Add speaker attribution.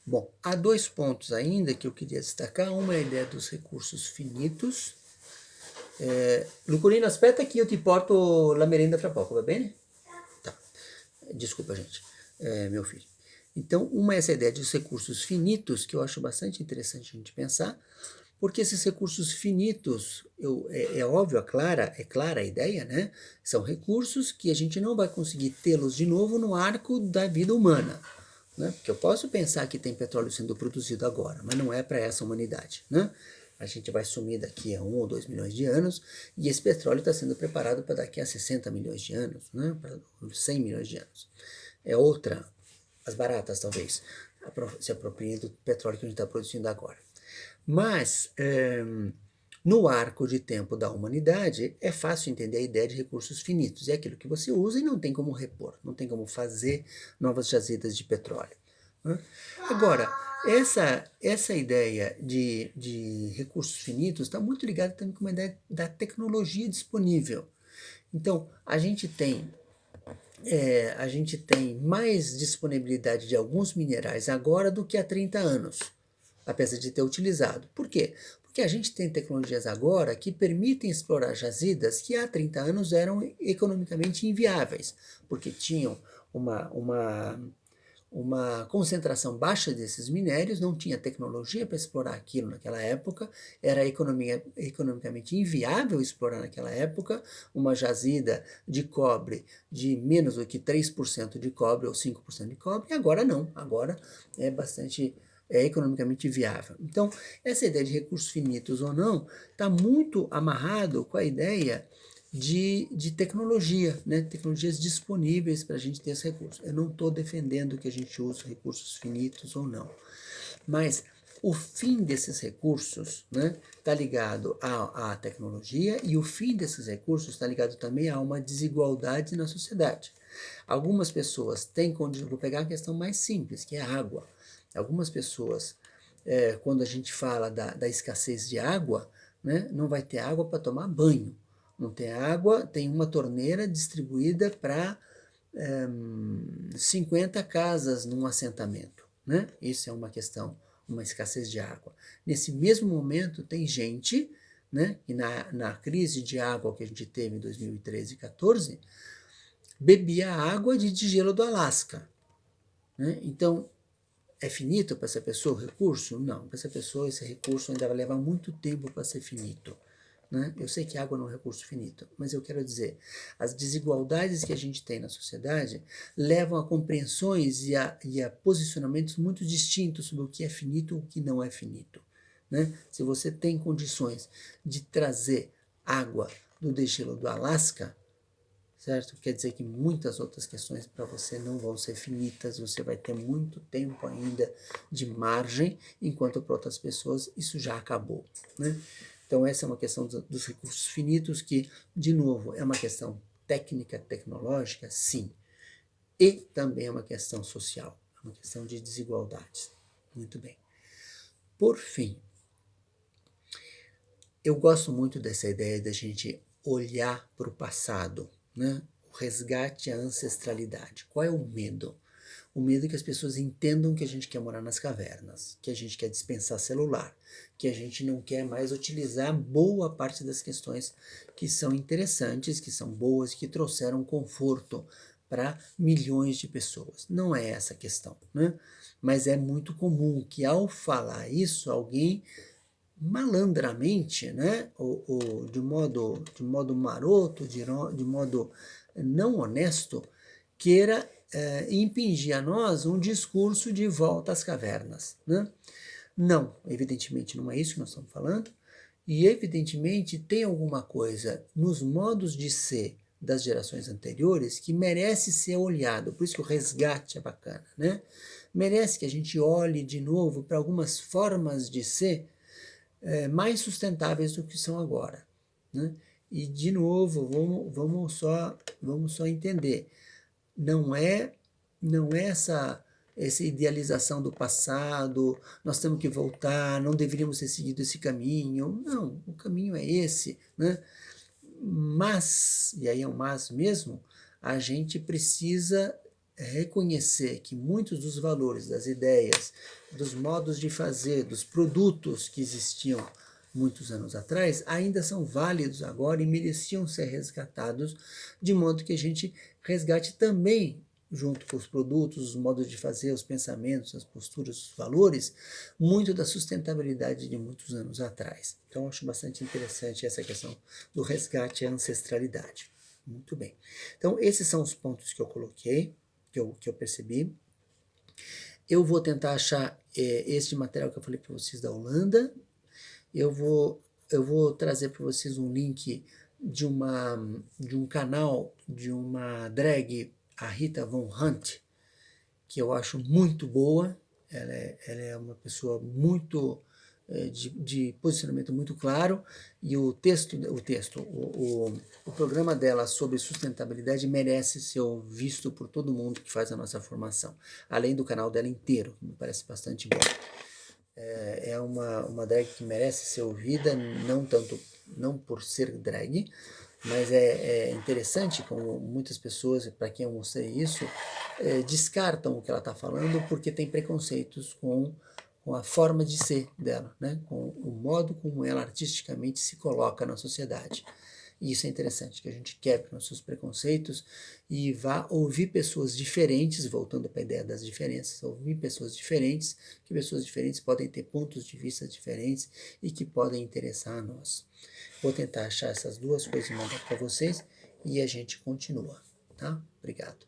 Speaker 1: Bom, há dois pontos ainda que eu queria destacar. Uma é a ideia dos recursos finitos. Luculino, aspetta que eu te porto la merenda fra poco, va bene? Tá. Desculpa, gente. Meu filho. Então, uma é essa ideia dos recursos finitos, que eu acho bastante interessante a gente pensar, porque esses recursos finitos, é óbvio, é clara a ideia, né? São recursos que a gente não vai conseguir tê-los de novo no arco da vida humana. Né? Porque eu posso pensar que tem petróleo sendo produzido agora, mas não é para essa humanidade. Né? A gente vai sumir daqui a 1 ou 2 milhões de anos, e esse petróleo está sendo preparado para daqui a 60 milhões de anos, né? Para 100 milhões de anos. É outra, as baratas talvez, se apropriem do petróleo que a gente está produzindo agora. Mas, no arco de tempo da humanidade, é fácil entender a ideia de recursos finitos. É aquilo que você usa e não tem como repor, não tem como fazer novas jazidas de petróleo. Né? Agora, essa ideia de recursos finitos está muito ligada também com a ideia da tecnologia disponível. Então, a gente tem mais disponibilidade de alguns minerais agora do que há 30 anos, apesar de ter utilizado. Por quê? Porque a gente tem tecnologias agora que permitem explorar jazidas que há 30 anos eram economicamente inviáveis, porque tinham uma concentração baixa desses minérios, não tinha tecnologia para explorar aquilo naquela época, era economicamente inviável explorar naquela época uma jazida de cobre de menos do que 3% de cobre ou 5% de cobre, e agora não, agora é economicamente viável. Então, essa ideia de recursos finitos ou não está muito amarrado com a ideia de tecnologia, né? Tecnologias disponíveis para a gente ter esse recurso. Eu não estou defendendo que a gente use recursos finitos ou não, mas o fim desses recursos, né, está ligado à tecnologia, e o fim desses recursos está ligado também a uma desigualdade na sociedade. Algumas pessoas têm condição, vou pegar a questão mais simples, que é a água. Algumas pessoas, quando a gente fala da escassez de água, né, não vai ter água para tomar banho. Não tem água, tem uma torneira distribuída para 50 casas num assentamento. Né? Isso é uma questão, uma escassez de água. Nesse mesmo momento, tem gente, né, que na crise de água que a gente teve em 2013 e 2014, bebia água de gelo do Alasca. Né? Então, é finito para essa pessoa o recurso? Não, para essa pessoa esse recurso ainda vai levar muito tempo para ser finito. Né? Eu sei que água não é um recurso finito, mas eu quero dizer, as desigualdades que a gente tem na sociedade levam a compreensões e a posicionamentos muito distintos sobre o que é finito e o que não é finito. Né? Se você tem condições de trazer água do degelo do Alasca, certo? Quer dizer que muitas outras questões para você não vão ser finitas, você vai ter muito tempo ainda de margem, enquanto para outras pessoas isso já acabou, né? Então essa é uma questão dos recursos finitos que, de novo, é uma questão técnica, tecnológica, sim, e também é uma questão social, é uma questão de desigualdades. Muito bem. Por fim, eu gosto muito dessa ideia da gente olhar para o passado, né? O resgate à ancestralidade. Qual é o medo? O medo é que as pessoas entendam que a gente quer morar nas cavernas, que a gente quer dispensar celular, que a gente não quer mais utilizar boa parte das questões que são interessantes, que são boas, que trouxeram conforto para milhões de pessoas. Não é essa a questão, né? Mas é muito comum que ao falar isso, alguém malandramente, né, ou de modo maroto, de modo não honesto, queira impingir a nós um discurso de volta às cavernas. Né? Não, evidentemente não é isso que nós estamos falando, e evidentemente tem alguma coisa nos modos de ser das gerações anteriores que merece ser olhado, por isso que o resgate é bacana, né? Merece que a gente olhe de novo para algumas formas de ser mais sustentáveis do que são agora. Né? E, de novo, vamos só entender, não é essa idealização do passado, nós temos que voltar, não deveríamos ter seguido esse caminho. Não, o caminho é esse. Né? Mas, e aí é um mas mesmo, a gente precisa reconhecer que muitos dos valores, das ideias, dos modos de fazer, dos produtos que existiam muitos anos atrás, ainda são válidos agora e mereciam ser resgatados, de modo que a gente resgate também, junto com os produtos, os modos de fazer, os pensamentos, as posturas, os valores, muito da sustentabilidade de muitos anos atrás. Então, eu acho bastante interessante essa questão do resgate à ancestralidade. Muito bem. Então, esses são os pontos que eu coloquei, que eu percebi. Eu vou tentar achar este material que eu falei para vocês da Holanda. Eu vou trazer para vocês um link de um canal de uma drag, a Rita Von Hunt, que eu acho muito boa. Ela é uma pessoa muito de posicionamento muito claro, e o programa dela sobre sustentabilidade merece ser visto por todo mundo que faz a nossa formação, além do canal dela inteiro, que me parece bastante bom. É uma drag que merece ser ouvida, não por ser drag, mas é interessante como muitas pessoas, para quem eu mostrei isso, descartam o que ela está falando porque tem preconceitos com a forma de ser dela, né? Com o modo como ela artisticamente se coloca na sociedade. E isso é interessante, que a gente quebre nossos preconceitos e vá ouvir pessoas diferentes, voltando para a ideia das diferenças, ouvir pessoas diferentes, que pessoas diferentes podem ter pontos de vista diferentes e que podem interessar a nós. Vou tentar achar essas duas coisas e mandar para vocês e a gente continua, tá? Obrigado.